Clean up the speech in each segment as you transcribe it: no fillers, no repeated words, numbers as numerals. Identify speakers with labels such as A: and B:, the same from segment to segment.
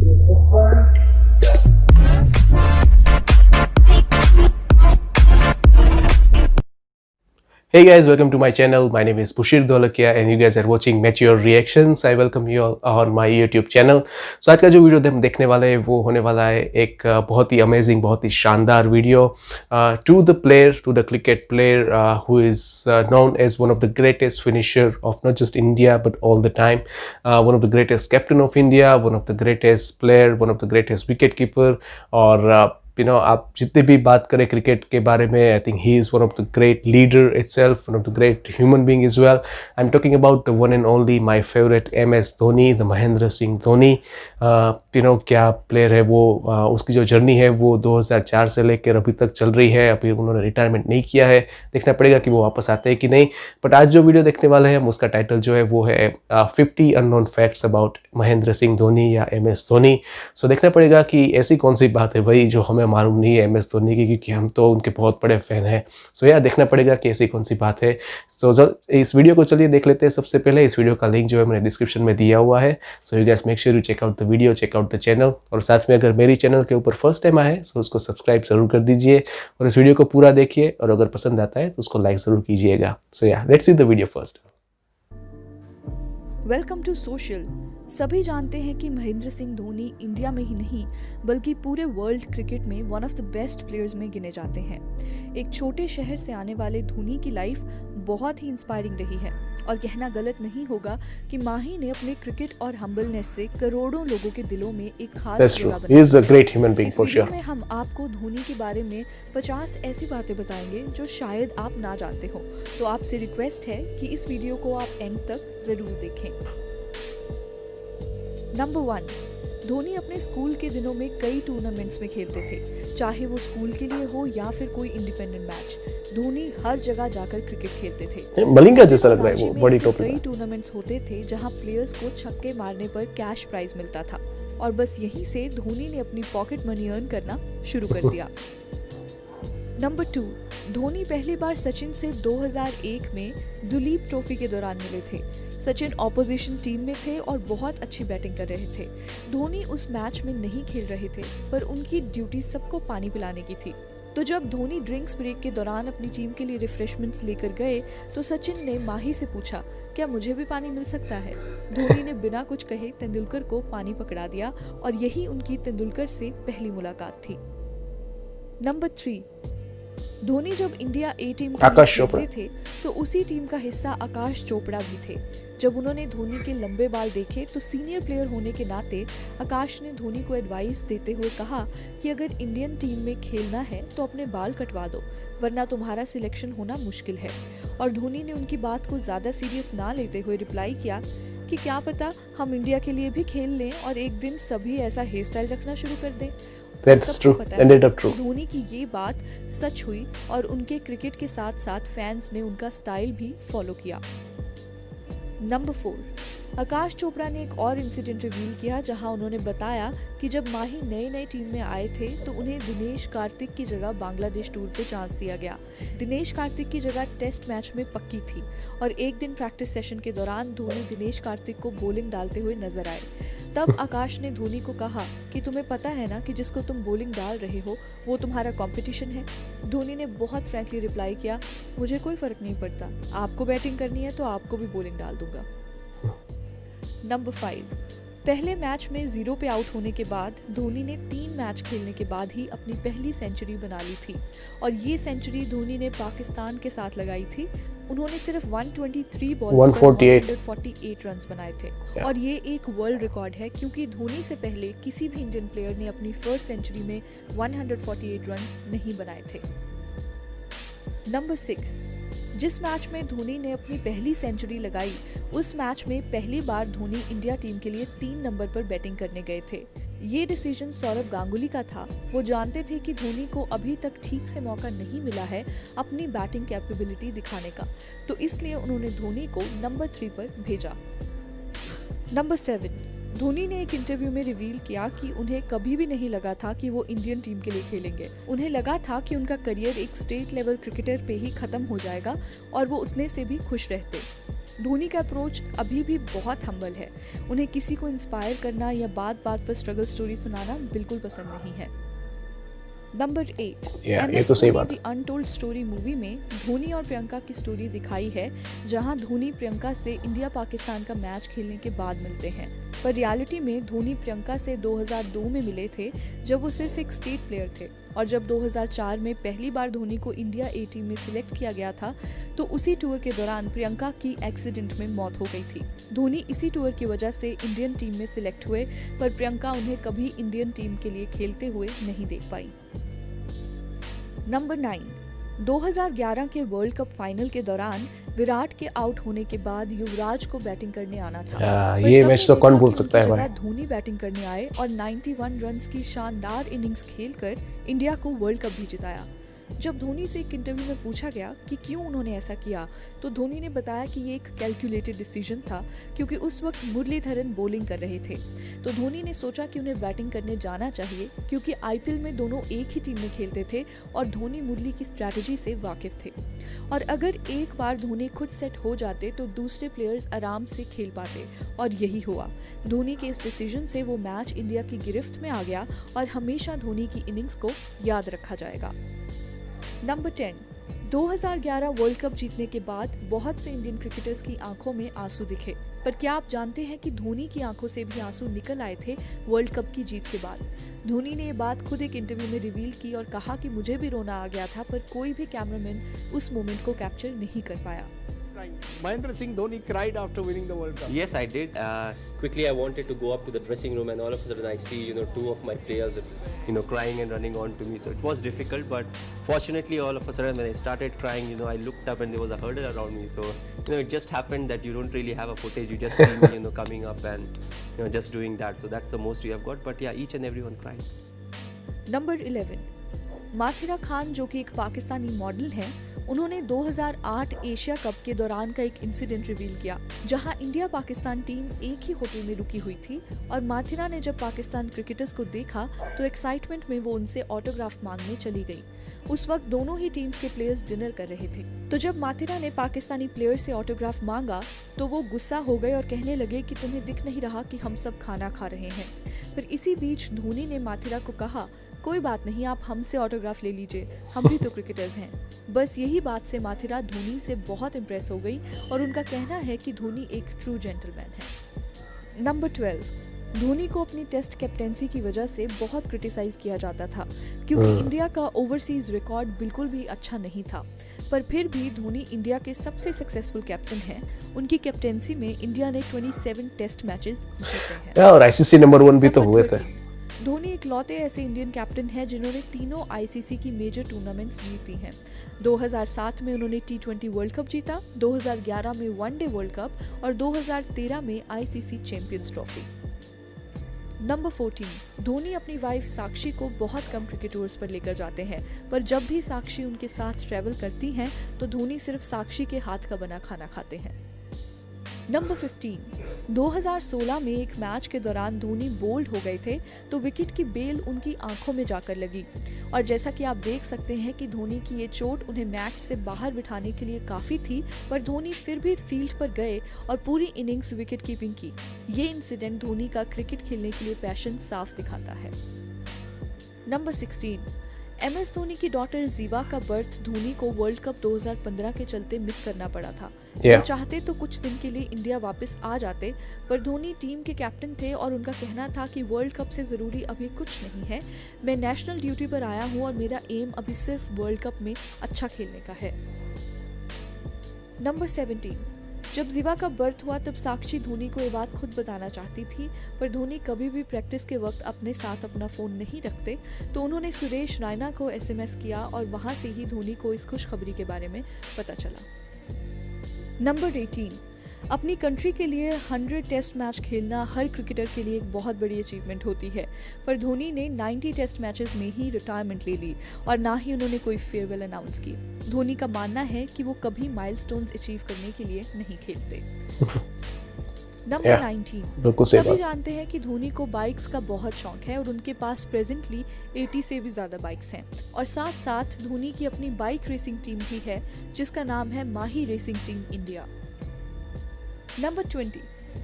A: Hey guys, welcome to my channel. My name is Bushir Dholakia and you guys are watching Mature Reactions. I welcome you all on my YouTube channel. So आज का जो video हम देखने वाले हैं वो होने वाला है एक बहुत ही अमेजिंग, बहुत ही शानदार video to the player, to the cricket player who is known as one of the greatest finisher of not just India but all the time, one of the greatest captain of India, one of the greatest player, one of the greatest wicket keeper और आप जितने भी बात करें cricket के बारे में, I think he is one of the great leader itself, one of the great human being is well. I am talking about the one and only my favourite MS Dhoni, the Mahendra Singh Dhoni. क्या player है वो, उसकी जो journey है वो 2004 से लेकर अभी तक चल रही है. अभी उन्होंने रिटायरमेंट नहीं किया है, देखना पड़ेगा कि वो वापस आते हैं कि नहीं. बट आज जो वीडियो देखने वाले हैं उसका टाइटल जो है वो है 50 unknown facts about Mahendra Singh Dhoni या MS धोनी. सो देखना पड़ेगा कि ऐसी कौन सी बात है भाई जो हमें मालूम नहीं है MS धोनी की, क्योंकि हम तो उनके बहुत बड़े फैन हैं. सो यार देखना पड़ेगा कि ऐसी कौन सी बात है. सो इस वीडियो को चलिए देख लेते हैं. सबसे पहले इस वीडियो का लिंक जो है मैंने डिस्क्रिप्शन में दिया हुआ है. So you guys make sure you check out the video, check out the channel. और साथ में अगर मेरी चैनल के ऊपर फर्स्ट टाइम आए तो उसको सब्सक्राइब जरूर कर दीजिए और इस वीडियो को पूरा देखिए और अगर पसंद आता है तो उसको लाइक जरूर कीजिएगा. So yeah let's see the video first.
B: Welcome to social. सभी जानते हैं कि महेंद्र सिंह धोनी इंडिया में ही नहीं बल्कि पूरे वर्ल्ड क्रिकेट में one of the best players में गिने जाते हैं. एक छोटे शहर से आने वाले धोनी की लाइफ बहुत ही इंस्पायरिंग रही है और कहना गलत नहीं होगा कि माही ने अपने क्रिकेट और हम्बलनेस से करोड़ों लोगों के दिलों में एक खास जगह बनाई.
A: He is a great human being for sure.
B: में हम आपको धोनी के बारे में 50 ऐसी बातें बताएंगे जो शायद आप ना जानते हो. तो आपसे रिक्वेस्ट है कि इस वीडियो को आप एंड तक जरूर देखें. नंबर 1, धोनी अपने स्कूल के दिनों में कई टूर्नामेंट्स में खेलते थे, चाहे वो स्कूल के लिए हो या फिर कोई इंडिपेंडेंट मैच. धोनी हर जगह जाकर क्रिकेट खेलते थे.
A: मलिंगा जैसा लग रहा है वो, बड़ी टोपी.
B: कई टूर्नामेंट्स होते थे जहां प्लेयर्स को छक्के मारने पर कैश प्राइज मिलता था और बस यहीं से धोनी ने अपनी पॉकेट मनी अर्न करना शुरू कर दिया. नंबर 2, धोनी पहली बार सचिन से 2001 में दुलीप ट्रॉफी के दौरान मिले थे. सचिन ऑपोजिशन टीम में थे और बहुत अच्छी बैटिंग कर रहे थे. धोनी उस मैच में नहीं खेल रहे थे पर उनकी ड्यूटी सबको पानी पिलाने की थी. तो जब धोनी ड्रिंक्स ब्रेक के दौरान अपनी टीम के लिए रिफ्रेशमेंट्स लेकर गए तो सचिन ने माही से पूछा, क्या मुझे भी पानी मिल सकता है? धोनी ने बिना कुछ कहे तेंदुलकर को पानी पकड़ा दिया और यही उनकी तेंदुलकर से पहली मुलाकात थी. नंबर 3, धोनी जब इंडिया A टीम खेलते थे तो उसी टीम का हिस्सा आकाश चोपड़ा भी थे. जब उन्होंने धोनी के लंबे बाल देखे तो सीनियर प्लेयर होने के नाते आकाश ने धोनी को एडवाइस देते हुए कहा कि अगर इंडियन टीम में खेलना है तो अपने बाल कटवा दो वरना तुम्हारा सिलेक्शन होना मुश्किल है. और धोनी ने उनकी बात को ज़्यादा सीरियस ना लेते हुए रिप्लाई किया कि क्या पता हम इंडिया के लिए भी खेल लें और एक दिन सभी ऐसा हेयर स्टाइल रखना शुरू कर दें.
A: That's true. Ended up true.
B: Dhoni की ये बात सच हुई और उनके क्रिकेट के साथ साथ फैंस ने उनका स्टाइल भी फॉलो किया. नंबर 4, आकाश चोपड़ा ने एक और इंसिडेंट रिवील किया जहां उन्होंने बताया कि जब माही नए टीम में आए थे तो उन्हें दिनेश कार्तिक की जगह बांग्लादेश टूर पे चांस दिया गया. दिनेश कार्तिक की जगह टेस्ट मैच में पक्की थी और एक दिन प्रैक्टिस सेशन के दौरान धोनी दिनेश कार्तिक को बॉलिंग डालते हुए नजर आए. तब आकाश ने धोनी को कहा कि तुम्हें पता है ना कि जिसको तुम बॉलिंग डाल रहे हो वो तुम्हारा कंपटीशन है. धोनी ने बहुत फ्रैंकली रिप्लाई किया, मुझे कोई फर्क नहीं पड़ता, आपको बैटिंग करनी है तो आपको भी बॉलिंग डाल दूंगा. नंबर 5, पहले मैच में 0 पे आउट होने के बाद धोनी ने 3 मैच खेलने के बाद ही अपनी पहली सेंचुरी बना ली थी और ये सेंचुरी धोनी ने पाकिस्तान के साथ लगाई थी. उन्होंने सिर्फ 123 बॉल्स पर 148 रन्स बनाए थे और ये एक वर्ल्ड रिकॉर्ड है क्योंकि धोनी से पहले किसी भी इंडियन प्लेयर ने अपनी फर्स्ट सेंचुरी में 148 रन्स नहीं बनाए थे. नंबर 6, जिस मैच में धोनी ने अपनी पहली सेंचुरी लगाई उस मैच में पहली बार धोनी इंडिया टीम के लिए 3 नंबर पर बैटिंग करने गए थे. ये डिसीजन सौरव गांगुली का था. वो जानते थे कि धोनी को अभी तक ठीक से मौका नहीं मिला है अपनी बैटिंग कैपेबिलिटी दिखाने का, तो इसलिए उन्होंने धोनी को नंबर 3 पर भेजा. नंबर 7, धोनी ने एक इंटरव्यू में रिवील किया कि उन्हें कभी भी नहीं लगा था कि वो इंडियन टीम के लिए खेलेंगे. उन्हें लगा था कि उनका करियर एक स्टेट लेवल क्रिकेटर पे ही खत्म हो जाएगा और वो उतने से भी खुश रहते. धोनी का अप्रोच अभी भी बहुत हम्बल है। उन्हें किसी को इंस्पायर करना या बात बात पर स्ट्रगल स्टोरी सुनाना बिल्कुल पसंद नहीं है। नंबर 8,
A: ये तो सही बात है।
B: द अनटोल्ड स्टोरी मूवी में धोनी और प्रियंका की स्टोरी दिखाई है, जहां धोनी प्रियंका से इंडिया पाकिस्तान का मैच खेलने के बाद मिलते हैं। पर रियलिटी में धोनी प्रियंका से 2002 में मिले थे, जब वो सिर्फ एक स्टेट प्लेयर थे, और जब 2004 में पहली बार धोनी को इंडिया ए टीम में सिलेक्ट किया गया था, तो उसी टूर के दौरान प्रियंका की एक्सीडेंट में मौत हो गई थी। धोनी इसी टूर की वजह से इंडियन टीम में सिलेक्ट हुए, पर प्रियंका उन्हें कभी इंडियन टीम के लिए खेलते हुए नहीं देख पाई। नंबर 9, 2011 के वर्ल्ड कप फाइनल के दौरान विराट के आउट होने के बाद युवराज को बैटिंग करने आना था। पर
A: ये
B: सबने
A: मैच तो
B: देखा
A: कौन भूल
B: कि
A: सकता है
B: उनकी
A: भाई।
B: जगह धोनी बैटिंग करने आए और 91 रन्स की शानदार इनिंग्स खेलकर इंडिया को वर्ल्ड कप भी जिताया। जब धोनी से एक इंटरव्यू में पूछा गया कि क्यों उन्होंने ऐसा किया, तो धोनी ने बताया कि ये एक कैलकुलेटेड डिसीजन था, क्योंकि उस वक्त मुरलीधरन बॉलिंग कर रहे थे। तो धोनी ने सोचा कि उन्हें बैटिंग करने जाना चाहिए, क्योंकि आईपीएल में दोनों एक ही टीम में खेलते थे और धोनी मुरली की स्ट्रैटेजी से वाकिफ थे। और अगर एक बार धोनी खुद सेट हो जाते तो दूसरे प्लेयर्स आराम से खेल पाते, और यही हुआ। धोनी के इस डिसीजन से वो मैच इंडिया की गिरफ्त में आ गया और हमेशा धोनी की इनिंग्स को याद रखा जाएगा। नंबर 10, 2011 वर्ल्ड कप जीतने के बाद बहुत से इंडियन क्रिकेटर्स की आंखों में आंसू दिखे, पर क्या आप जानते हैं कि धोनी की आंखों से भी आंसू निकल आए थे वर्ल्ड कप की जीत के बाद? धोनी ने ये बात खुद एक इंटरव्यू में रिवील की और कहा कि मुझे भी रोना आ गया था, पर कोई भी कैमरामैन उस मोमेंट को कैप्चर नहीं कर पाया।
C: Mahendra Singh Dhoni cried after winning the World Cup.
D: Yes, I did. Quickly, I wanted to go up to the dressing room, and all of a sudden, I see, two of my players, crying and running on to me. So it was difficult, but fortunately, all of a sudden, when I started crying, I looked up and there was a hurdle around me. So, it just happened that you don't really have a footage. You just see me, coming up and, just doing that. So that's the most we have got. But yeah, each and everyone cried.
B: Number 11, Mathira Khan, जो कि एक Pakistani model हैं, उन्होंने 2008 Asia cup के दौरान का एक incident reveal किया, जहां इंडिया पाकिस्तान टीम एक ही होटल में रुकी हुई थी, और माथिरा ने जब पाकिस्तान क्रिकेटर्स को देखा तो एक्साइटमेंट में वो उनसे ऑटोग्राफ मांगने चली गई। उस वक्त दोनों ही टीम्स के प्लेयर्स डिनर कर रहे थे, तो जब माथिरा ने पाकिस्तानी प्लेयर से ऑटोग्राफ मांगा तो वो गुस्सा हो गए और कहने लगे कि तुम्हें दिख नहीं रहा कि हम सब खाना खा रहे हैं। फिर इसी बीच धोनी ने माथिरा को कहा, कोई बात नहीं, आप हमसे ऑटोग्राफ ले लीजिए, हम भी तो क्रिकेटर्स हैं। बस यही बात से माथिरा धोनी से बहुत इम्प्रेस हो गई और उनका कहना है कि धोनी एक ट्रू जेंटलमैन है। नंबर 12, धोनी को अपनी टेस्ट कैप्टेंसी की वजह से बहुत क्रिटिसाइज किया जाता था, क्योंकि इंडिया का ओवरसीज रिकॉर्ड बिल्कुल भी अच्छा नहीं था। पर फिर भी धोनी इंडिया के सबसे सक्सेसफुल कैप्टन हैं। उनकी कैप्टेंसी में इंडिया ने 27 टेस्ट मैचेस जीते हैं
A: और आईसीसी नंबर 1 भी तो हुए थे।
B: धोनी इकलौते ऐसे इंडियन कैप्टन हैं जिन्होंने तीनों आईसीसी की मेजर टूर्नामेंट्स जीती हैं। 2007 में उन्होंने T20 वर्ल्ड कप जीता, 2011 में वनडे वर्ल्ड कप और 2013 में ICC champions trophy. Number 14, Dhoni अपनी वाइफ साक्षी को बहुत कम क्रिकेट टूर्स पर लेकर जाते हैं, पर जब भी साक्षी उनके साथ ट्रैवल करती हैं तो धोनी सिर्फ साक्षी के हाथ का बना खाना खाते हैं। नंबर 15, 2016 में एक मैच के दौरान धोनी बोल्ड हो गए थे तो विकेट की बेल उनकी आंखों में जाकर लगी, और जैसा कि आप देख सकते हैं कि धोनी की ये चोट उन्हें मैच से बाहर बिठाने के लिए काफ़ी थी, पर धोनी फिर भी फील्ड पर गए और पूरी इनिंग्स विकेट कीपिंग की। ये इंसिडेंट धोनी का क्रिकेट खेलने के लिए पैशन साफ दिखाता है। नंबर 16, MS धोनी की डॉटर जीवा का बर्थ धोनी को वर्ल्ड कप 2015 के चलते मिस करना पड़ा था। वो चाहते तो कुछ दिन के लिए इंडिया वापस आ जाते, पर धोनी टीम के कैप्टन थे और उनका कहना था कि वर्ल्ड कप से ज़रूरी अभी कुछ नहीं है, मैं नेशनल ड्यूटी पर आया हूँ और मेरा एम अभी सिर्फ वर्ल्ड कप में अच्छा खेलने का है। नंबर 17, जब जीवा का बर्थ हुआ तब साक्षी धोनी को ये बात खुद बताना चाहती थी, पर धोनी कभी भी प्रैक्टिस के वक्त अपने साथ अपना फ़ोन नहीं रखते, तो उन्होंने सुरेश रैना को SMS किया और वहाँ से ही धोनी को इस खुशखबरी के बारे में पता चला। नंबर 18, अपनी कंट्री के लिए 100 टेस्ट मैच खेलना हर क्रिकेटर के लिए एक बहुत बड़ी अचीवमेंट होती है, पर धोनी ने 90 टेस्ट मैचेस में ही रिटायरमेंट ले ली और ना ही उन्होंने कोई फेयरवेल अनाउंस की। धोनी का मानना है कि वो कभी माइलस्टोन्स अचीव करने के लिए नहीं खेलते। नंबर 19, सभी जानते हैं कि धोनी को बाइक्स का बहुत शौक है और उनके पास प्रेजेंटली 80 से भी ज़्यादा बाइक्स हैं, और साथ साथ धोनी की अपनी बाइक रेसिंग टीम भी है जिसका नाम है माही racing team India. Number 20,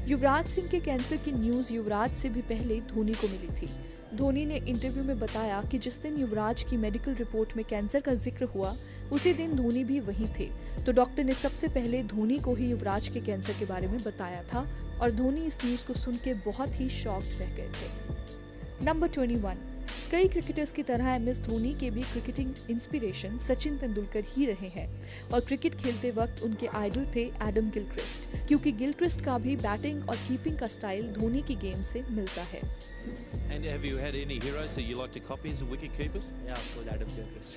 B: Yuvraj Singh के कैंसर की न्यूज़ युवराज से भी पहले धोनी को मिली थी। धोनी ने इंटरव्यू में बताया कि जिस दिन युवराज की मेडिकल रिपोर्ट में कैंसर का जिक्र हुआ उसी दिन धोनी भी वहीं थे, तो डॉक्टर ने सबसे पहले धोनी को ही युवराज के कैंसर के बारे में बताया था और धोनी इस न्यूज़ को सुन के बहुत ही शॉक्ड रह गए थे। नंबर 21, कई क्रिकेटर्स की तरह MS धोनी के भी क्रिकेटिंग इंस्पिरेशन सचिन तेंदुलकर ही रहे हैं और क्रिकेट खेलते वक्त उनके आइडल थे एडम गिलक्रिस्ट, क्योंकि गिलक्रिस्ट का भी बैटिंग और कीपिंग का स्टाइल धोनी की गेम से मिलता है।
E: And have you had any heroes that you like to copy as wicket keepers?
D: Yeah, of course, Adam Gilchrist.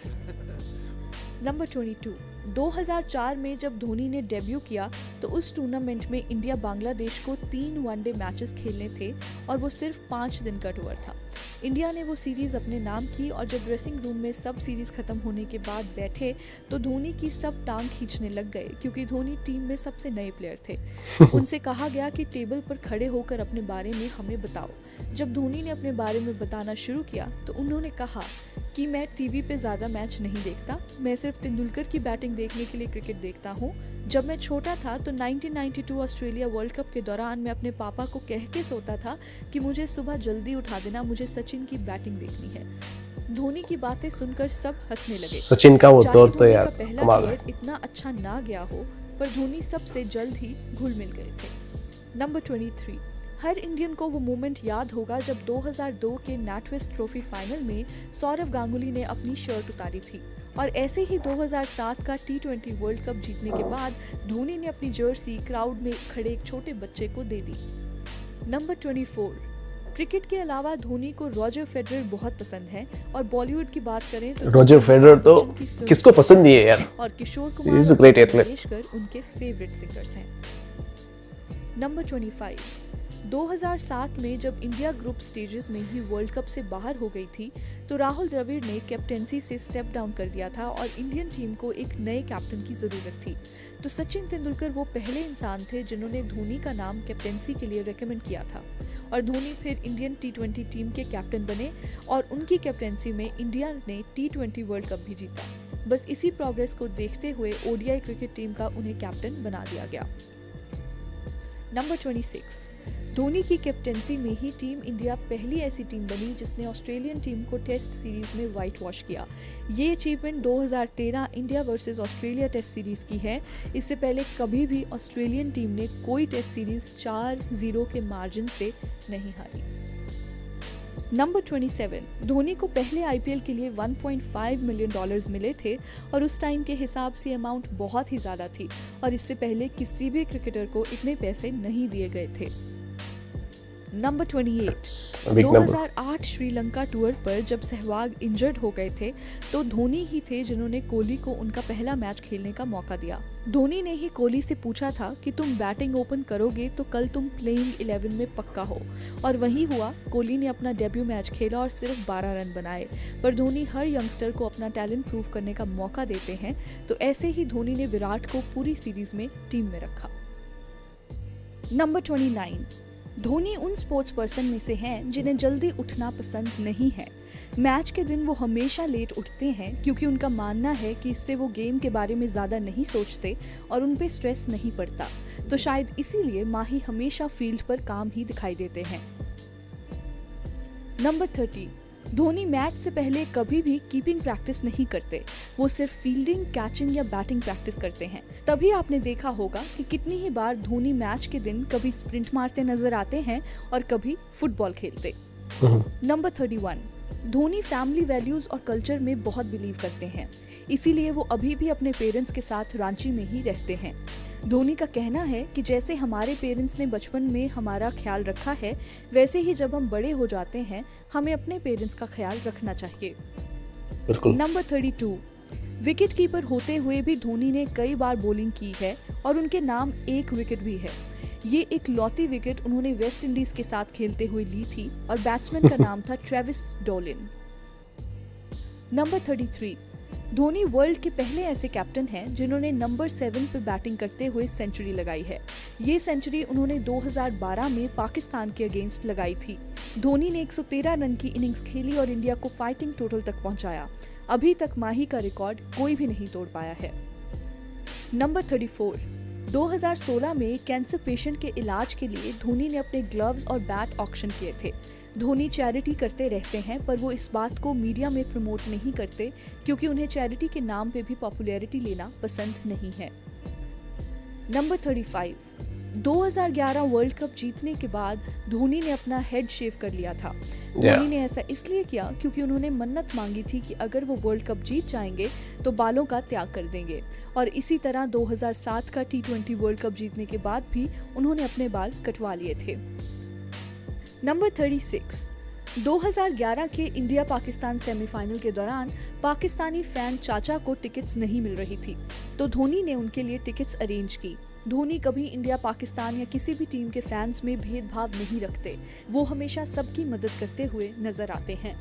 B: Number 22, 2004 में जब धोनी ने डेब्यू किया तो उस टूर्नामेंट में इंडिया बांग्लादेश को 3 वनडे मैचेस खेलने थे और वो सिर्फ 5 दिन का टूर था। इंडिया ने वो सीरीज अपने नाम की और जब ड्रेसिंग रूम में सब सीरीज खत्म होने के बाद बैठे तो धोनी की सब टांग खींचने लग गए, क्योंकि धोनी टीम में सबसे नए प्लेयर थे। उनसे कहा गया कि टेबल पर खड़े होकर अपने बारे में हमें बताओ। जब धोनी ने अपने बारे में बताना शुरू किया तो उन्होंने कहा कि मैं टीवी पे ज़्यादा मैच नहीं देखता, मैं सिर्फ तेंदुलकर की बैटिंग देखने के लिए क्रिकेट देखता हूँ। जब मैं छोटा था तो 1992 ऑस्ट्रेलिया वर्ल्ड कप के दौरान मैं अपने पापा को कह के सोता था कि मुझे सुबह जल्दी उठा देना, मुझे सचिन की बैटिंग देखनी है। धोनी की बातें सुनकर सब हंसने लगे।
A: सचिन का वो
B: चाहे
A: दौर तो
B: धोनी
A: यार
B: का पहला
A: कमाल है।
B: दौर इतना अच्छा ना गया हो, पर धोनी सबसे जल्द ही घुल मिल गए थे। नंबर 23, हर इंडियन को वो मोमेंट याद होगा जब 2002 के नैटवेस्ट ट्रॉफी फाइनल में सौरव गांगुली ने अपनी शर्ट उतारी थी और ऐसे ही 2007 का T20 वर्ल्ड कप जीतने के बाद धोनी ने अपनी जर्सी क्राउड में खड़े एक छोटे बच्चे को दे दी। नंबर 24, क्रिकेट के अलावा धोनी को रॉजर फेडरर बहुत पसंद है और बॉलीवुड की बात करें तो
A: रॉजर फेडरर तो किसको पसंद नहीं है यार।
B: और किशोर
A: He
B: Kumar
A: is a great athlete.
B: Mangeshkar उनके फेवरेट सिंगर्स हैं। नंबर 25, 2007 में जब इंडिया ग्रुप स्टेजेस में ही वर्ल्ड कप से बाहर हो गई थी तो राहुल द्रविड़ ने कैप्टेंसी से स्टेप डाउन कर दिया था और इंडियन टीम को एक नए कैप्टन की ज़रूरत थी। तो सचिन तेंदुलकर वो पहले इंसान थे जिन्होंने धोनी का नाम कैप्टेंसी के लिए रेकमेंड किया था और धोनी फिर इंडियन T20 टीम के कैप्टन बने और उनकी कैप्टेंसी में इंडिया ने T20 वर्ल्ड कप भी जीता। बस इसी प्रोग्रेस को देखते हुए ODI क्रिकेट टीम का उन्हें कैप्टन बना दिया गया। नंबर 26, धोनी की कैप्टेंसी में ही टीम इंडिया पहली ऐसी टीम बनी जिसने ऑस्ट्रेलियन टीम को टेस्ट सीरीज में वाइट वॉश किया। ये achievement 2013 India versus Australia test series की है। इससे पहले कभी भी ऑस्ट्रेलियन टीम ने कोई टेस्ट सीरीज 4-0 के मार्जिन से नहीं हारी। नंबर 27, धोनी को पहले IPL के लिए $1.5 मिलियन मिले थे और उस टाइम के हिसाब से अमाउंट बहुत ही ज़्यादा थी और इससे पहले किसी भी क्रिकेटर को इतने पैसे नहीं दिए गए थे। नंबर 28, 2008 श्रीलंका टूर पर जब सहवाग इंजर्ड हो गए थे तो धोनी ही थे जिन्होंने कोहली को उनका पहला मैच खेलने का मौका दिया। धोनी ने ही कोहली से पूछा था कि तुम बैटिंग ओपन करोगे तो कल तुम प्लेइंग 11 में पक्का हो, और वही हुआ। कोहली ने अपना डेब्यू मैच खेला और सिर्फ 12 रन बनाए, पर धोनी हर यंगस्टर को अपना टैलेंट प्रूव करने का मौका देते हैं, तो ऐसे ही धोनी ने विराट को पूरी सीरीज में टीम में रखा। नंबर 29, धोनी उन स्पोर्ट्स पर्सन में से हैं जिन्हें जल्दी उठना पसंद नहीं है। मैच के दिन वो हमेशा लेट उठते हैं क्योंकि उनका मानना है कि इससे वो गेम के बारे में ज़्यादा नहीं सोचते और उन पे स्ट्रेस नहीं पड़ता, तो शायद इसीलिए माही हमेशा फील्ड पर काम ही दिखाई देते हैं। नंबर 30, धोनी मैच से पहले कभी भी कीपिंग प्रैक्टिस नहीं करते, वो सिर्फ फील्डिंग, कैचिंग या बैटिंग प्रैक्टिस करते हैं। तभी आपने देखा होगा कि कितनी ही बार धोनी मैच के दिन कभी स्प्रिंट मारते नजर आते हैं और कभी फुटबॉल खेलते। नंबर 31, धोनी फैमिली वैल्यूज और कल्चर में बहुत बिलीव करते हैं, इसीलिए वो अभी भी अपने पेरेंट्स के साथ रांची में ही रहते हैं। धोनी का कहना है कि जैसे हमारे पेरेंट्स ने बचपन में हमारा ख्याल रखा है, वैसे ही जब हम बड़े हो जाते हैं हमें अपने पेरेंट्स का ख्याल रखना चाहिए। नंबर 32, विकेट कीपर होते हुए भी धोनी ने कई बार बॉलिंग की है और उनके नाम एक विकेट भी है। ये एक लौती विकेट उन्होंने वेस्ट इंडीज के साथ खेलते हुए ली थी और बैट्समैन का नाम था ट्रेविस डॉलिन। नंबर 33, धोनी वर्ल्ड के पहले ऐसे कैप्टन हैं जिन्होंने नंबर 7 पे बैटिंग करते हुए सेंचुरी लगाई है। ये सेंचुरी उन्होंने 2012 में पाकिस्तान के अगेंस्ट लगाई थी। धोनी ने 113 रन की इनिंग्स खेली और इंडिया को फाइटिंग टोटल तक पहुंचाया। अभी तक माही का रिकॉर्ड कोई भी नहीं तोड़ पाया है। नंबर 34, 2016 में कैंसर पेशेंट के इलाज के लिए धोनी ने अपने ग्लव्स और बैट ऑक्शन किए थे। धोनी चैरिटी करते रहते हैं, पर वो इस बात को मीडिया में प्रमोट नहीं करते क्योंकि उन्हें चैरिटी के नाम पे भी पॉपुलैरिटी लेना पसंद नहीं है। नंबर 35, 2011 वर्ल्ड कप जीतने के बाद धोनी ने अपना हेड शेव कर लिया था। धोनी ने ऐसा इसलिए किया क्योंकि उन्होंने मन्नत मांगी थी कि अगर वो वर्ल्ड कप जीत जाएंगे तो बालों का त्याग कर देंगे, और इसी तरह 2007 का T20 वर्ल्ड कप जीतने के बाद भी उन्होंने अपने बाल कटवा लिए थे। नंबर 36, 2011 के इंडिया पाकिस्तान सेमीफाइनल के दौरान पाकिस्तानी फैन चाचा को टिकट्स नहीं मिल रही थी, तो धोनी ने उनके लिए टिकट्स अरेंज की। धोनी कभी इंडिया पाकिस्तान या किसी भी टीम के फैंस में भेदभाव नहीं रखते, वो हमेशा सबकी मदद करते हुए नजर आते हैं।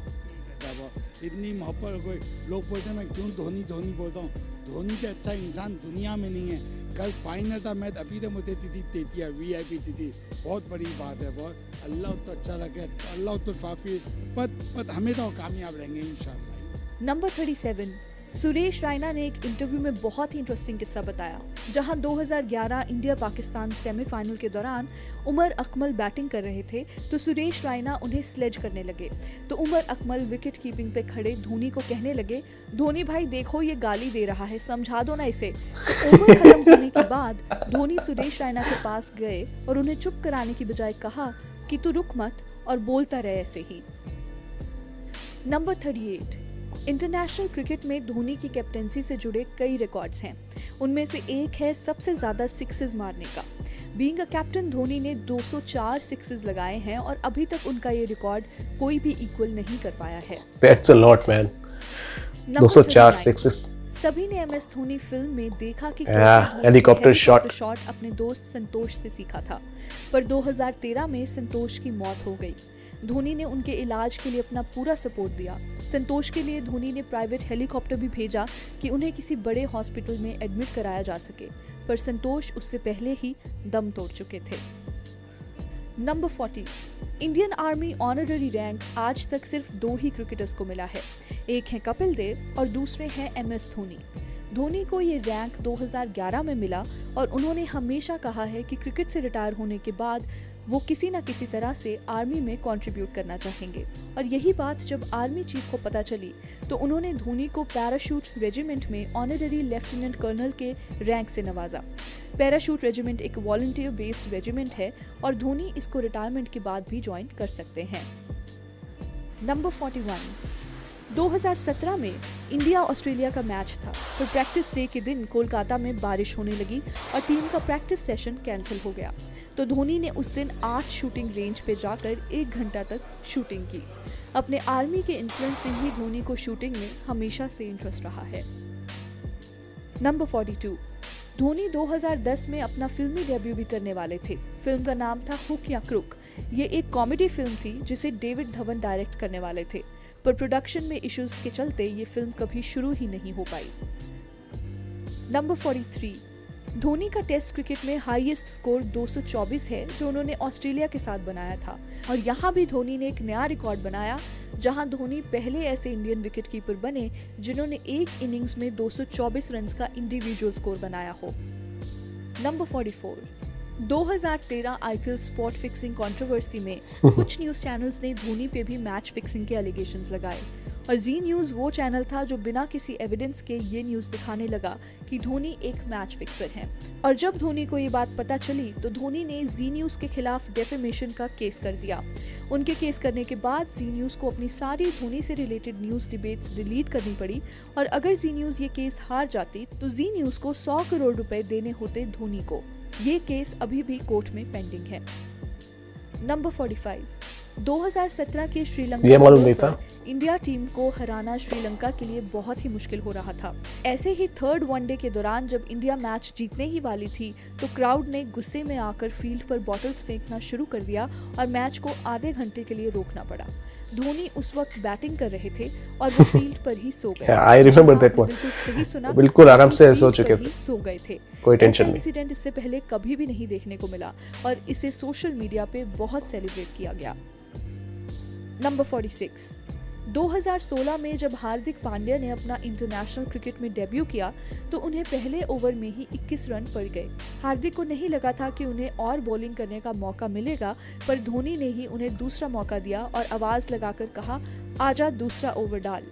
F: इतनी मोहब्बत, कोई लोग बोलते हैं मैं क्यों धोनी धोनी बोलता हूँ, धोनी से अच्छा इंसान दुनिया में नहीं है। कल फाइनल था, मैच अभी तक मुझे देती है, VIP थी, बहुत बड़ी बात है। बहुत अल्लाह तो अच्छा लगे, अल्लाह तो काफ़ी, पर हमें तो कामयाब रहेंगे इंशाल्लाह।
B: नंबर 37, सुरेश रायना ने एक इंटरव्यू में बहुत ही इंटरेस्टिंग किस्सा बताया, जहां 2011 इंडिया पाकिस्तान सेमीफाइनल के दौरान उमर अकमल बैटिंग कर रहे थे तो सुरेश रायना उन्हें स्लेज करने लगे, तो उमर अकमल विकेट कीपिंग पे खड़े धोनी को कहने लगे, धोनी भाई देखो ये गाली दे रहा है, समझा दो ना इसे। तो ओवर खत्म होने के बाद धोनी सुरेश रायना के पास गए और उन्हें चुप कराने की बजाय कहा कि तू रुक मत और बोलता रहे ऐसे ही। नंबर 38, इंटरनेशनल क्रिकेट में धोनी की कैप्टेंसी से जुड़े कई रिकॉर्ड्स हैं। उनमें से एक है सबसे ज्यादा सिक्सेस मारने का। बीइंग अ कैप्टन धोनी ने 204 सिक्सेस लगाए हैं और अभी तक उनका ये रिकॉर्ड कोई भी इक्वल नहीं कर पाया है।
A: That's a lot, man. 204 sixes.
B: सभी ने MS धोनी फिल्म में देखा कि
A: हेलीकॉप्टर शॉट
B: अपने दोस्त संतोष से सीखा था, पर 2013 में संतोष की मौत हो गई। धोनी ने उनके इलाज के लिए अपना पूरा सपोर्ट दिया। संतोष के लिए धोनी ने प्राइवेट हेलीकॉप्टर भी भेजा कि उन्हें किसी बड़े हॉस्पिटल में एडमिट कराया जा सके, पर संतोष उससे पहले ही दम तोड़ चुके थे। Number 40, Indian army honorary rank आज तक सिर्फ 2 ही क्रिकेटर्स को मिला है। एक है कपिल देव और दूसरे हैं MS धोनी। धोनी को ये रैंक 2011 में मिला और उन्होंने हमेशा कहा है कि क्रिकेट से रिटायर होने के बाद वो किसी न किसी तरह से आर्मी में कंट्रीब्यूट करना चाहेंगे, और यही बात जब आर्मी चीफ को पता चली तो उन्होंने धोनी को पैराशूट रेजिमेंट में ऑनररी लेफ्टिनेंट कर्नल के रैंक से नवाजा। पैराशूट रेजिमेंट एक वॉलंटियर बेस्ड रेजिमेंट है और धोनी इसको रिटायरमेंट के बाद भी ज्वाइन कर सकते हैं। नंबर 41, 2017 में इंडिया ऑस्ट्रेलिया का मैच था, पर प्रैक्टिस डे के दिन कोलकाता में बारिश होने लगी और टीम का प्रैक्टिस सेशन कैंसिल हो गया, तो धोनी ने उस दिन 8 शूटिंग रेंज पे जाकर 1 घंटा तक शूटिंग की। अपने आर्मी के इन्फ्लुएंस से ही धोनी को शूटिंग में हमेशा से इंटरेस्ट रहा है। नंबर 42, धोनी 2010 में अपना फिल्मी डेब्यू भी करने वाले थे। फिल्म का नाम था हुक या क्रुक। ये एक कॉमेडी फिल्म थी जिसे डेविड धवन डायरेक्ट करने वाले थे, पर प्रोडक्शन में इश्यूज के चलते ये फिल्म कभी शुरू ही नहीं हो पाई। नंबर 43, धोनी का टेस्ट क्रिकेट में हाईएस्ट स्कोर 224 है, जो उन्होंने ऑस्ट्रेलिया के साथ बनाया था, और यहाँ भी धोनी ने एक नया रिकॉर्ड बनाया, जहां धोनी पहले ऐसे इंडियन विकेटकीपर बने जिन्होंने एक इनिंग्स में 224 रन्स का इंडिविजुअल स्कोर बनाया हो। Number 44, 2013 IPL spot fixing controversy में कुछ न्यूज चैनल्स ने धोनी पे भी मैच फिक्सिंग के एलिगेशंस लगाए, और जी न्यूज वो चैनल था जो बिना किसी एविडेंस के ये न्यूज दिखाने लगा कि धोनी एक मैच फिक्सर हैं। और जब धोनी को ये बात पता चली तो धोनी ने जी न्यूज के खिलाफ डेफेमेशन का केस कर दिया। उनके केस करने के बाद जी न्यूज को अपनी सारी धोनी से रिलेटेड न्यूज डिबेट्स डिलीट करनी पड़ी, और अगर जी न्यूज ये केस हार जाती तो जी न्यूज को 100 करोड़ रुपए देने होते धोनी को। ये केस अभी भी कोर्ट में पेंडिंग है। नंबर 45, 2017 के श्रीलंका
A: मालूम नहीं था।
B: इंडिया टीम को हराना श्रीलंका के लिए बहुत ही मुश्किल हो रहा था। ऐसे ही थर्ड वनडे के दौरान जब इंडिया मैच जीतने ही वाली थी तो क्राउड ने गुस्से में आकर फील्ड पर बॉटल्स फेंकना शुरू कर दिया और मैच को आधे घंटे के लिए रोकना पड़ा। धोनी उस वक्त बैटिंग कर रहे थे और वो फील्ड पर ही सो गए।
A: I remember that one.
B: बिल्कुल सही सुना,
A: बिल्कुल आराम से सो चुके थे,
B: सो गए थे।
A: कोई टेंशन नहीं।
B: इंसिडेंट इससे पहले कभी भी नहीं देखने को मिला और इसे सोशल मीडिया पे बहुत सेलिब्रेट किया गया। नंबर 46, 2016 में जब हार्दिक पांड्या ने अपना इंटरनेशनल क्रिकेट में डेब्यू किया तो उन्हें पहले ओवर में ही 21 रन पड़ गए। हार्दिक को नहीं लगा था कि उन्हें और बॉलिंग करने का मौका मिलेगा, पर धोनी ने ही उन्हें दूसरा मौका दिया और आवाज लगाकर कहा, आजा दूसरा ओवर डाल।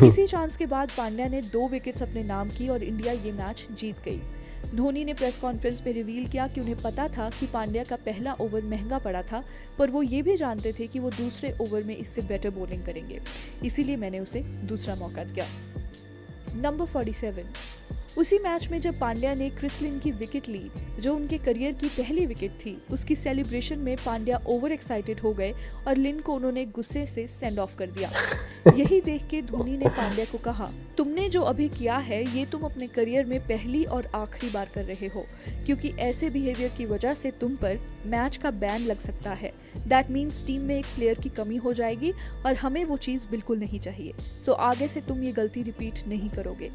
B: इसी चांस के बाद पांड्या ने 2 विकेट्स अपने नाम की और इंडिया ये मैच जीत गई। धोनी ने प्रेस कॉन्फ्रेंस में रिवील किया कि उन्हें पता था कि पांड्या का पहला ओवर महंगा पड़ा था, पर वो ये भी जानते थे कि वो दूसरे ओवर में इससे बेटर बॉलिंग करेंगे, इसीलिए मैंने उसे दूसरा मौका दिया। नंबर 47। उसी मैच में जब पांड्या ने क्रिस लिन की विकेट ली, जो उनके करियर की पहली विकेट थी, उसकी सेलिब्रेशन में पांड्या ओवर एक्साइटेड हो गए और लिन को उन्होंने गुस्से से सेंड ऑफ कर दिया। यही देख के धोनी ने पांड्या को कहा, तुमने जो अभी किया है ये तुम अपने करियर में पहली और आखिरी बार कर रहे हो, क्योंकि ऐसे बिहेवियर की वजह से तुम पर मैच का बैन लग सकता है। दैट मीन्स टीम में एक प्लेयर की कमी हो जाएगी और हमें वो चीज़ बिल्कुल नहीं चाहिए। सो आगे से तुम ये गलती रिपीट नहीं करोगे।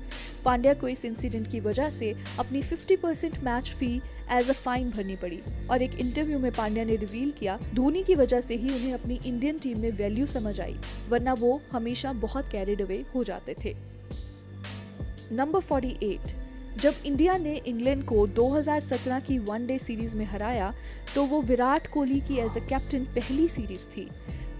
B: पांड्या को इस इंसिडेंट की वजह से अपनी 50% match fee as a fine भरनी पड़ी और एक इंटरव्यू में पांड्या ने रिवील किया, धोनी की वजह से ही उन्हें अपनी इंडियन टीम में वैल्यू समझ आई, वरना वो हमेशा बहुत कैरिड अवे हो जाते थे। नंबर 48। जब इंडिया ने इंग्लैंड को 2017 की वनडे सीरीज में हराया तो वो विराट कोहली की एज अ कैप्टन पहली सीरीज थी।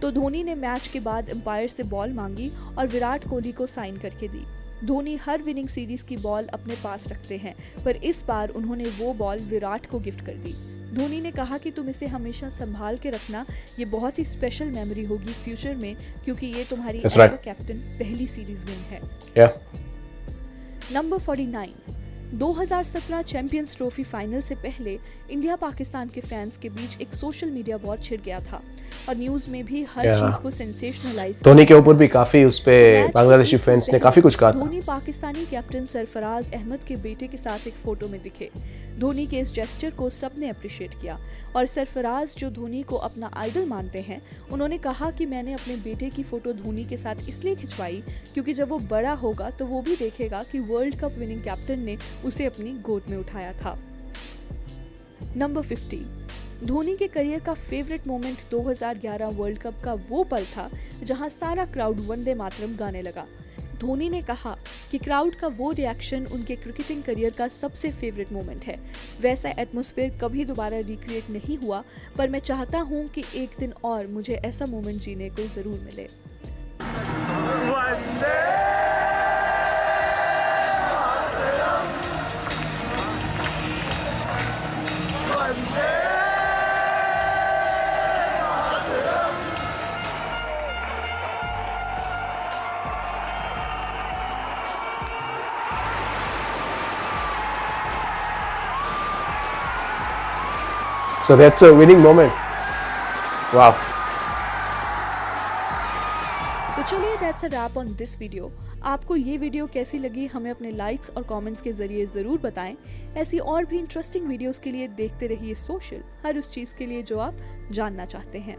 B: तो धोनी ने मैच के बाद एम्पायर से बॉल मांगी और विराट कोहली को साइन करके दी। धोनी हर विनिंग सीरीज की बॉल अपने पास रखते हैं, पर इस बार उन्होंने वो बॉल विराट को गिफ्ट कर दी। धोनी ने कहा कि तुम इसे हमेशा संभाल के रखना, ये बहुत ही स्पेशल मेमोरी होगी फ्यूचर में, क्योंकि ये तुम्हारी एज अ कैप्टन पहली सीरीज विन है। नंबर 49। 2017 चैंपियंस ट्रॉफी फाइनल से पहले इंडिया पाकिस्तान के फैंस के बीच एक सोशल मीडिया वॉर छिड़ गया था और न्यूज में भी हर चीज को सेंसेशनलाइज।
A: धोनी के ऊपर भी काफी उस पे बांग्लादेशी फैंस ने काफी कुछ कहा था।
B: धोनी पाकिस्तानी कैप्टन सरफराज अहमद के बेटे के साथ एक फोटो में दिखे। धोनी के इस जेस्चर को सबने अप्रिशिएट किया और सरफराज, जो धोनी को अपना आइडल मानते हैं, उन्होंने कहा कि मैंने अपने बेटे की फोटो धोनी के साथ इसलिए खिंचवाई क्योंकि जब वो बड़ा होगा तो वो भी देखेगा कि वर्ल्ड कप विनिंग कैप्टन ने उसे अपनी गोद में उठाया था। नंबर 50। धोनी के करियर का फेवरेट मोमेंट 2011 वर्ल्ड कप का वो पल था जहां सारा क्राउड वंदे मातरम गाने लगा। धोनी ने कहा कि क्राउड का वो रिएक्शन उनके क्रिकेटिंग करियर का सबसे फेवरेट मोमेंट है। वैसा एटमॉस्फेयर कभी दोबारा रिक्रिएट नहीं हुआ, पर मैं चाहता हूं कि एक दिन और मुझे ऐसा मोमेंट जीने को जरूर मिले।
A: So that's a winning moment. Wow.
B: तो चलिए, that's a wrap on this video. आपको ये वीडियो कैसी लगी हमें अपने लाइक्स और कमेंट्स के जरिए ज़रूर बताएं। ऐसी और भी इंटरेस्टिंग वीडियोस के लिए देखते रहिए सोशल, हर उस चीज़ के लिए जो आप जानना चाहते हैं।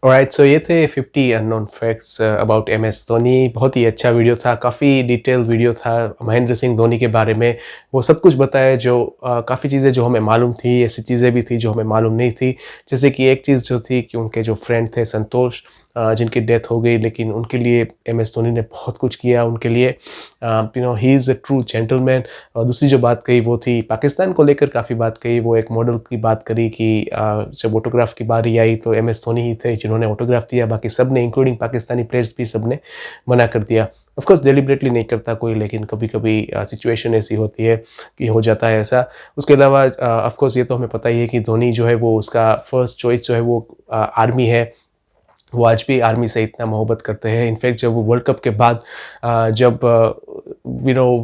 A: Alright, so ये थे 50 unknown facts about MS Dhoni. बहुत ही अच्छा वीडियो था, काफ़ी डिटेल वीडियो था महेंद्र सिंह धोनी के बारे में। वो सब कुछ बताया, जो काफ़ी चीज़ें जो हमें मालूम थी, ऐसी चीज़ें भी थी जो हमें मालूम नहीं थी। जैसे कि एक चीज़ जो थी कि उनके जो फ्रेंड थे संतोष, जिनकी डेथ हो गई, लेकिन उनके लिए MS धोनी ने बहुत कुछ किया उनके लिए। ही इज़ अ ट्रू जेंटलमैन। और दूसरी जो बात कही वो थी पाकिस्तान को लेकर, काफ़ी बात कही। वो एक मॉडल की बात करी कि जब ऑटोग्राफ की बारी आई तो MS धोनी ही थे जिन्होंने ऑटोग्राफ दिया, बाकी सब ने, इंक्लूडिंग पाकिस्तानी प्लेयर्स भी, सब ने मना कर दिया। ऑफ कोर्स डेलिबरेटली नहीं करता कोई, लेकिन कभी कभी सिचुएशन ऐसी होती है कि हो जाता है ऐसा। उसके अलावा ऑफ कोर्स ये तो हमें पता ही है कि धोनी जो है वो, उसका फर्स्ट चॉइस जो है वो आर्मी है। वो आज भी आर्मी से इतना मोहब्बत करते हैं। इनफैक्ट जब वो वर्ल्ड कप के बाद जब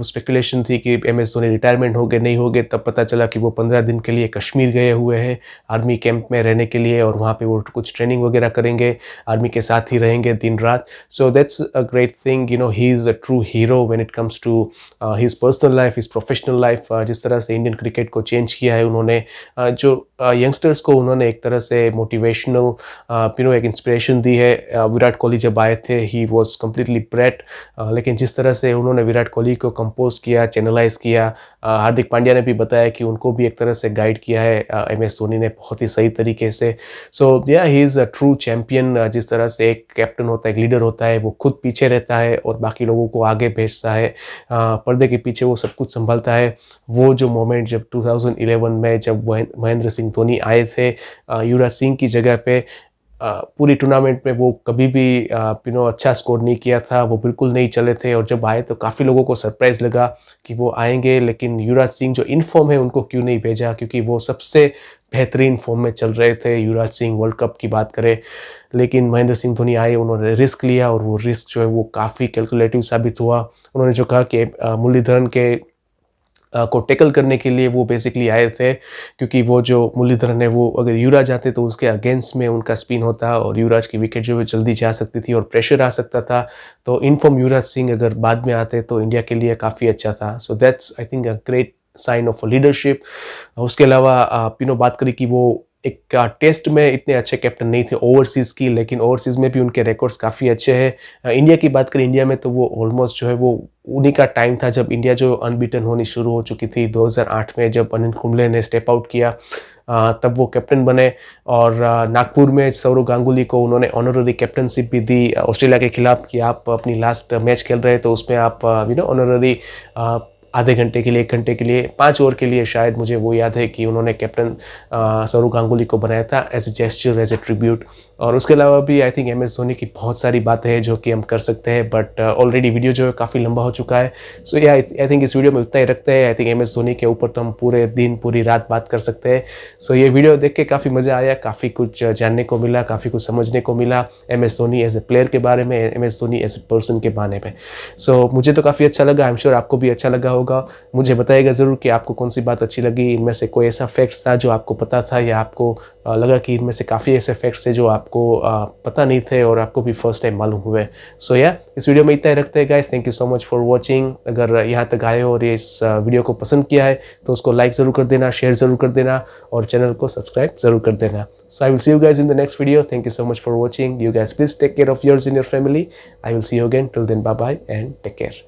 A: स्पेकुलेशन थी कि MS धोनी रिटायरमेंट हो गए नहीं हो गए, तब पता चला कि वो 15 दिन के लिए कश्मीर गए हुए हैं आर्मी कैंप में रहने के लिए, और वहाँ पे वो कुछ ट्रेनिंग वगैरह करेंगे, आर्मी के साथ ही रहेंगे दिन रात। So that's a great thing. He is a true hero when it comes to his personal life, his professional life. जिस तरह से इंडियन क्रिकेट को चेंज किया है उन्होंने, जो यंगस्टर्स को उन्होंने एक तरह से मोटिवेशनल एक इंस्पिरेशन इंट्रोडक्शन दी है। विराट कोहली जब आए थे ही वॉज कम्प्लीटली ब्रेट, लेकिन जिस तरह से उन्होंने विराट कोहली को कंपोज किया, चैनलाइज किया, हार्दिक पांड्या ने भी बताया कि उनको भी एक तरह से गाइड किया है MS धोनी ने बहुत ही सही तरीके से। सो या ही इज़ अ ट्रू चैम्पियन। जिस तरह से एक कैप्टन होता है, एक लीडर होता है, वो खुद पीछे रहता है और बाकी लोगों को आगे भेजता है, पर्दे के पीछे वो सब कुछ संभालता है। वो जो मोमेंट जब 2011 में जब महेंद्र सिंह धोनी आए थे युवराज सिंह की जगह पे, पूरी टूर्नामेंट में वो कभी भी अच्छा स्कोर नहीं किया था, वो बिल्कुल नहीं चले थे और जब आए तो काफ़ी लोगों को सरप्राइज़ लगा कि वो आएंगे, लेकिन युवराज सिंह जो इन फॉर्म है उनको क्यों नहीं भेजा, क्योंकि वो सबसे बेहतरीन फॉर्म में चल रहे थे। युवराज सिंह वर्ल्ड कप की बात करें, लेकिन महेंद्र सिंह धोनी आए, उन्होंने रिस्क लिया और वो रिस्क जो है वो काफ़ी कैलकुलेटिव साबित हुआ। उन्होंने जो कहा कि मुरलीधरन के को टैकल करने के लिए वो बेसिकली आए थे, क्योंकि वो जो मुरलीधरन है वो अगर युवराज आते तो उसके अगेंस्ट में उनका स्पिन होता और युवराज की विकेट जो है जल्दी जा सकती थी और प्रेशर आ सकता था। तो इनफॉर्म युवराज सिंह अगर बाद में आते तो इंडिया के लिए काफ़ी अच्छा था। So that's I think a great sign of leadership. उसके अलावा बात करें कि वो एक टेस्ट में इतने अच्छे कैप्टन नहीं थे ओवरसीज़ की, लेकिन ओवरसीज़ में भी उनके रिकॉर्ड्स काफ़ी अच्छे हैं। इंडिया की बात करें, इंडिया में तो वो ऑलमोस्ट जो है वो उन्हीं का टाइम था जब इंडिया जो अनबीटन होनी शुरू हो चुकी थी। 2008 में जब अनिल कुंबले ने स्टेप आउट किया तब वो कैप्टन बने और नागपुर में सौरव गांगुली को उन्होंने ऑनररी कैप्टनशिप भी दी ऑस्ट्रेलिया के खिलाफ कि आप अपनी लास्ट मैच खेल रहे तो उसमें आप ऑनररी आधे घंटे के लिए, 1 घंटे के लिए, 5 ओवर के लिए शायद, मुझे वो याद है कि उन्होंने कैप्टन सौरव गांगुली को बनाया था as a gesture, as a tribute. और उसके अलावा भी आई थिंक MS धोनी की बहुत सारी बातें हैं जो कि हम कर सकते हैं, बट ऑलरेडी वीडियो जो है काफ़ी लंबा हो चुका है। सो या आई थिंक इस वीडियो में उतना ही रखते हैं। आई थिंक MS धोनी के ऊपर तो हम पूरे दिन पूरी रात बात कर सकते हैं। सो ये वीडियो देख के काफ़ी मज़ा आया, काफ़ी कुछ जानने को मिला, काफ़ी कुछ समझने को मिला MS Dhoni as a player के बारे में, MS Dhoni as a person के बारे में। सो मुझे तो काफ़ी अच्छा लगा, आई एम श्योर आपको भी अच्छा लगा होगा। मुझे बताइएगा ज़रूर कि आपको कौन सी बात अच्छी लगी, इनमें से कोई ऐसा फैक्ट्स था जो आपको पता था या आपको लगा कि इनमें से काफ़ी ऐसे फैक्ट्स थे जो आपको पता नहीं थे और आपको भी फर्स्ट टाइम मालूम हुए। सो या इस वीडियो में इतना ही रखते हैं guys. Thank you so much for watching. अगर यहाँ तक आए हो और ये इस वीडियो को पसंद किया है तो उसको लाइक ज़रूर कर देना, शेयर ज़रूर कर देना और चैनल को सब्सक्राइब ज़रूर कर देना। So I will see you guys in the next video. Thank you so much for watching. You guys please take care of yours and your family. I will see you again. Till then, bye bye and take care.